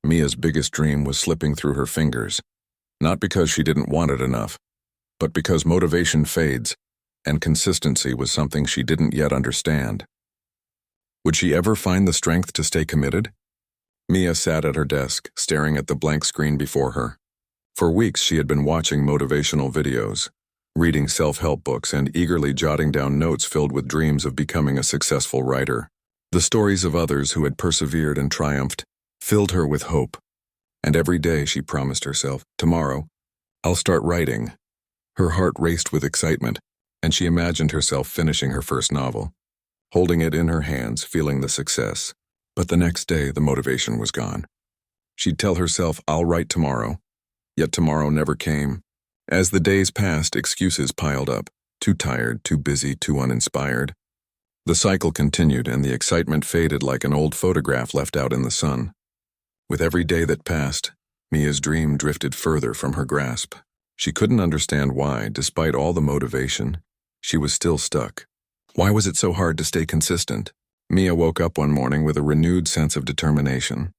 Mia's biggest dream was slipping through her fingers, not because she didn't want it enough, but because motivation fades, and consistency was something she didn't yet understand. Would she ever find the strength to stay committed? Mia sat at her desk, staring at the blank screen before her. For weeks she had been watching motivational videos, reading self-help books, and eagerly jotting down notes filled with dreams of becoming a successful writer. The stories of others who had persevered and triumphed filled her with hope, and every day she promised herself, "Tomorrow, I'll start writing." Her heart raced with excitement, and she imagined herself finishing her first novel, holding it in her hands, feeling the success. But the next day, the motivation was gone. She'd tell herself, "I'll write tomorrow," yet tomorrow never came. As the days passed, excuses piled up. Too tired, too busy, too uninspired. The cycle continued, and the excitement faded like an old photograph left out in the sun. With every day that passed, Mia's dream drifted further from her grasp. She couldn't understand why, despite all the motivation, she was still stuck. Why was it so hard to stay consistent? Mia woke up one morning with a renewed sense of determination.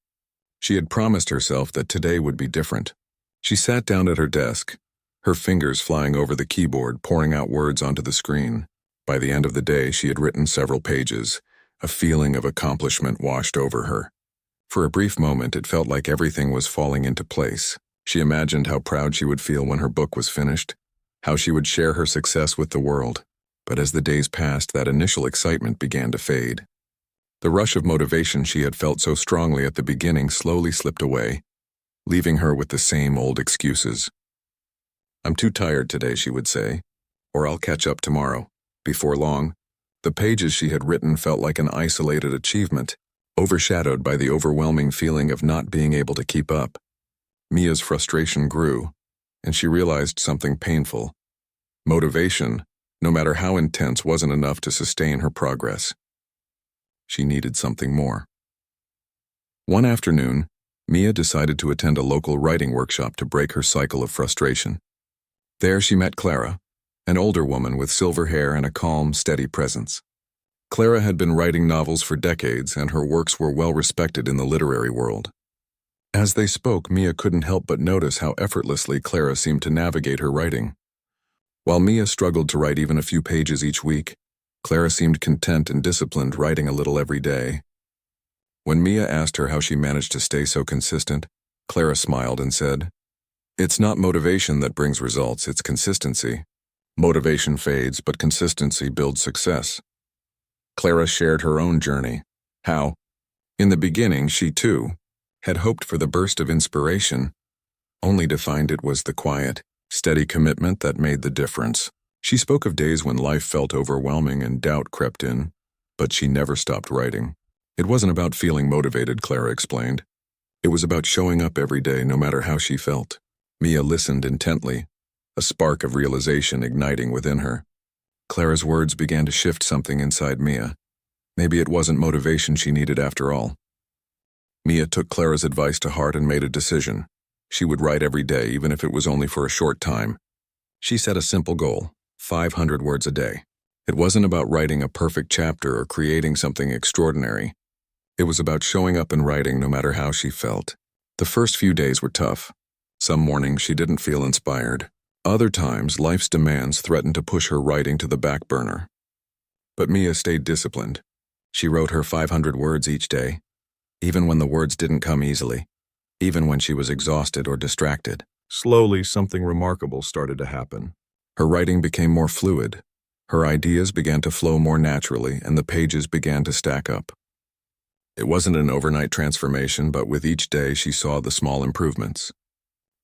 She had promised herself that today would be different. She sat down at her desk, her fingers flying over the keyboard, pouring out words onto the screen. By the end of the day, she had written several pages. A feeling of accomplishment washed over her. For a brief moment, it felt like everything was falling into place. She imagined how proud she would feel when her book was finished, how she would share her success with the world. But as the days passed, that initial excitement began to fade. The rush of motivation she had felt so strongly at the beginning slowly slipped away, leaving her with the same old excuses. "I'm too tired today," she would say, "or I'll catch up tomorrow." Before long, the pages she had written felt like an isolated achievement, overshadowed by the overwhelming feeling of not being able to keep up. Mia's frustration grew, and she realized something painful. Motivation, no matter how intense, wasn't enough to sustain her progress. She needed something more. One afternoon, Mia decided to attend a local writing workshop to break her cycle of frustration. There she met Clara, an older woman with silver hair and a calm, steady presence. Clara had been writing novels for decades, and her works were well respected in the literary world. As they spoke, Mia couldn't help but notice how effortlessly Clara seemed to navigate her writing. While Mia struggled to write even a few pages each week, Clara seemed content and disciplined, writing a little every day. When Mia asked her how she managed to stay so consistent, Clara smiled and said, "It's not motivation that brings results, it's consistency. Motivation fades, but consistency builds success." Clara shared her own journey, how, in the beginning, she too had hoped for the burst of inspiration, only to find it was the quiet, steady commitment that made the difference. She spoke of days when life felt overwhelming and doubt crept in, but she never stopped writing. It wasn't about feeling motivated, Clara explained. It was about showing up every day, no matter how she felt. Mia listened intently, a spark of realization igniting within her. Clara's words began to shift something inside Mia. Maybe it wasn't motivation she needed after all. Mia took Clara's advice to heart and made a decision. She would write every day, even if it was only for a short time. She set a simple goal, 500 words a day. It wasn't about writing a perfect chapter or creating something extraordinary. It was about showing up and writing no matter how she felt. The first few days were tough. Some mornings she didn't feel inspired. Other times, life's demands threatened to push her writing to the back burner. But Mia stayed disciplined. She wrote her 500 words each day, even when the words didn't come easily, even when she was exhausted or distracted. Slowly, something remarkable started to happen. Her writing became more fluid. Her ideas began to flow more naturally, and the pages began to stack up. It wasn't an overnight transformation, but with each day she saw the small improvements.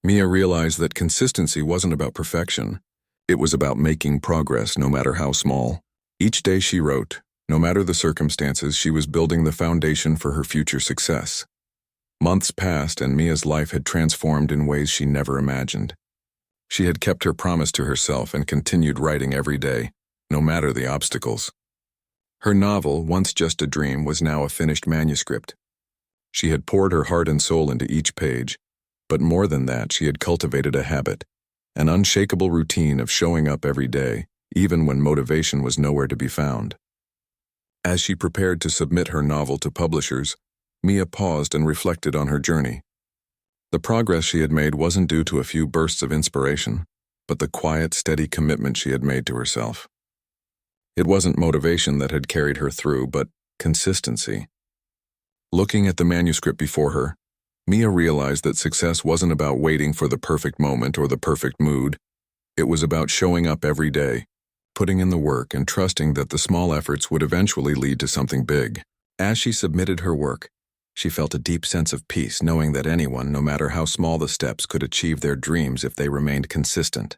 Mia realized that consistency wasn't about perfection. It was about making progress, no matter how small. Each day she wrote, no matter the circumstances, she was building the foundation for her future success. Months passed, and Mia's life had transformed in ways she never imagined. She had kept her promise to herself and continued writing every day, no matter the obstacles. Her novel, once just a dream, was now a finished manuscript. She had poured her heart and soul into each page, but more than that, she had cultivated a habit, an unshakable routine of showing up every day, even when motivation was nowhere to be found. As she prepared to submit her novel to publishers, Mia paused and reflected on her journey. The progress she had made wasn't due to a few bursts of inspiration, but the quiet, steady commitment she had made to herself. It wasn't motivation that had carried her through, but consistency. Looking at the manuscript before her, Mia realized that success wasn't about waiting for the perfect moment or the perfect mood. It was about showing up every day, putting in the work, and trusting that the small efforts would eventually lead to something big. As she submitted her work, she felt a deep sense of peace, knowing that anyone, no matter how small the steps, could achieve their dreams if they remained consistent.